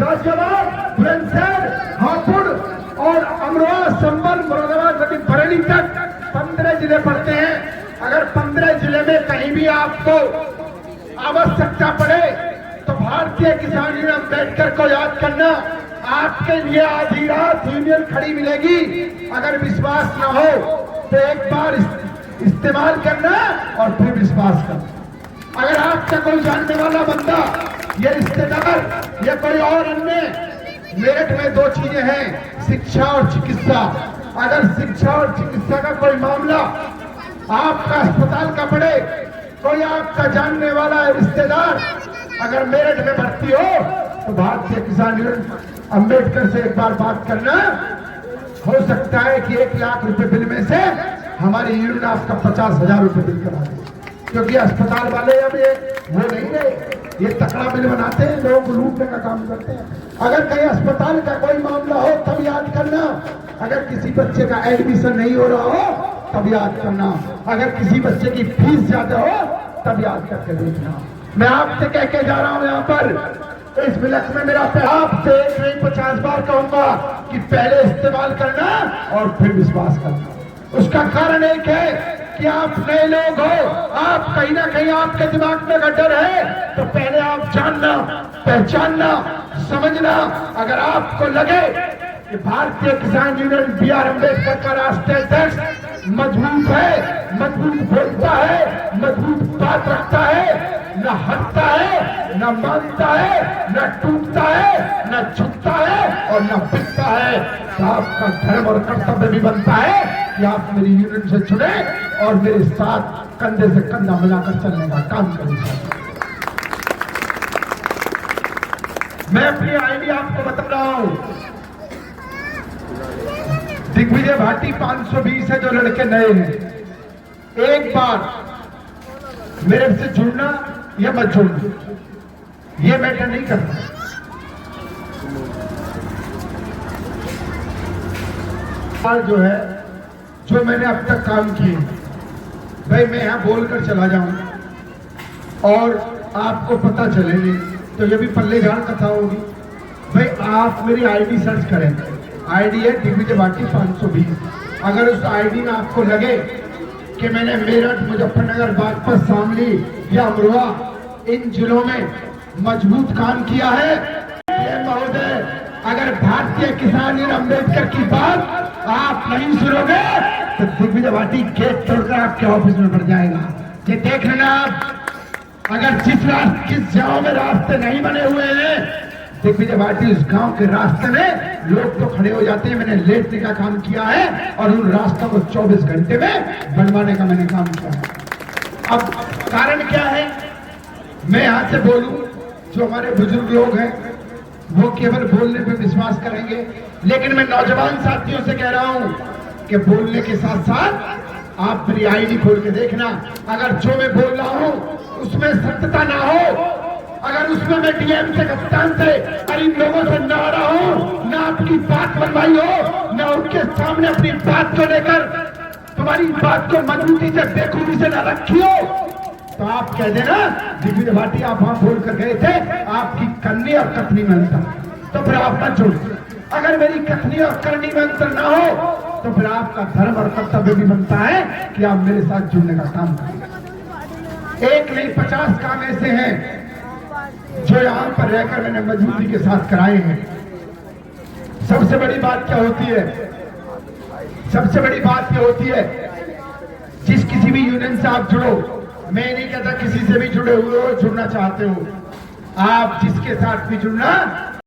गाजियाबाद, बुलंदशहर, हापुड़ और अमरोहा, संभल, मुरादाबाद, बरेली तक 15 जिले पड़ते हैं। अगर 15 जिले में कहीं भी आपको आवश्यकता पड़े तो भारतीय किसान यूनियन अम्बेडकर को याद करना, आपके लिए आधी रात यूनियन खड़ी मिलेगी। अगर विश्वास न हो तो एक बार इस्तेमाल करना और फिर विश्वास करना। अगर आपका कोई जानने वाला बंदा, ये रिश्तेदार या कोई और अन्य, मेरठ में 2 चीजें हैं, शिक्षा और चिकित्सा। अगर शिक्षा और चिकित्सा का कोई मामला आपका अस्पताल का पड़े, कोई आपका जानने वाला रिश्तेदार अगर मेरठ में भर्ती हो तो भारतीय किसान यूनियन अम्बेडकर से एक बार बात करना। हो सकता है कि 1 लाख रुपए बिल में से हमारी यूनियन आपका 50,000 रुपए बिल करा दे, क्योंकि अस्पताल वाले अब ये वो नहीं रहे, ये तकड़ा बिल बनाते हैं, लोगों को लूटने का काम करते हैं। अगर कहीं अस्पताल का कोई मामला हो तब याद करना, अगर किसी बच्चे का एडमिशन नहीं हो रहा हो तब याद करना, अगर किसी बच्चे की फीस ज्यादा हो तब याद करके देखना। मैं आपसे कह के जा रहा हूं यहाँ पर इस मिलक में, मेरा आपसे 1 नहीं 50 बार कहूंगा कि पहले इस्तेमाल करना और फिर विश्वास करना। उसका कारण एक है कि आप नए लोग हो, आप कहीं ना कहीं आपके दिमाग में अगर डर है तो पहले आप जानना, पहचानना, समझना। अगर आपको लगे कि भारतीय किसान यूनियन बी.आर. अम्बेडकर का राष्ट्रीय अध्यक्ष मजबूत है, मजबूत बोलता है, मजबूत बात रखता है, न हटता है, न मानता है, न टूटता है, न झुकता है और न बिकता है, तो आपका धर्म और कर्तव्य भी बनता है कि आप मेरी यूनियन से जुड़े और मेरे साथ कंधे से कंधा मिलाकर चलने का काम करें। मैं अपनी आईडी आपको बता रहा हूं, दिग्विजय भाटी 520 है। जो लड़के नए हैं, एक बार मेरे से जुड़ना या मत जुड़ना, ये मैटर नहीं करता। जो है, जो मैंने अब तक काम किए, भाई मैं यहां बोलकर चला जाऊं और आपको पता चले नहीं तो ये भी पल्ले झाड़ कथा होगी। भाई आप मेरी आईडी सर्च करें, आईडी है दिग्विजय भाटी 520। अगर उस आईडी में आपको लगे कि मैंने मेरठ, मुजफ्फरनगर, बागपत, शामली या अमरोहा इन जिलों में मजबूत काम किया है, महोदय, अगर भारतीय किसान यूनियन अम्बेडकर की बात आप नहीं सुनोगे तो दिग्विजय भाटी गेट तोड़कर आपके ऑफिस में बढ़ जाएगा। ये देख लेना आप, अगर जिस गांव में रास्ते नहीं बने हुए हैं, दिग्विजय भाटी उस गांव के रास्ते में लोग तो खड़े हो जाते हैं। मैंने लेटने का काम किया है और उन रास्तों को 24 घंटे में बनवाने का मैंने काम किया है। अब कारण क्या है, मैं यहां से बोलूं, जो हमारे बुजुर्ग लोग हैं वो केवल बोलने पे विश्वास करेंगे, लेकिन मैं नौजवान साथियों से कह रहा हूं कि बोलने के साथ साथ आप मेरी आईडी खोल के देखना। अगर जो मैं बोल रहा हूं उसमें सत्यता ना हो, अगर उसमें मैं डीएम से, कप्तान से और इन लोगों से ना रहा हूं, ना आपकी बात बनवाई हो, ना उनके सामने अपनी बात को लेकर तुम्हारी बात को मजबूती से, बेखूबी से ना रखी हो, तो आप कह देना दिग्विजय भाटी आप वहां बोल कर गए थे, आपकी करनी और कथनी में अंतर, तो फिर आप मत जुड़ो। अगर मेरी कथनी और करनी में अंतर ना हो तो फिर आपका धर्म और कर्तव्य भी बनता है कि आप मेरे साथ जुड़ने का काम करें। 1 नहीं 50 काम ऐसे हैं जो यहाँ पर रहकर मैंने मजबूती के साथ कराए हैं। सबसे बड़ी बात क्या होती है, सबसे बड़ी बात क्या होती है, जिस किसी भी यूनियन से आप जुड़ो, मैं नहीं कहता किसी से भी जुड़े हुए हो, जुड़ना चाहते हो, आप जिसके साथ भी जुड़ना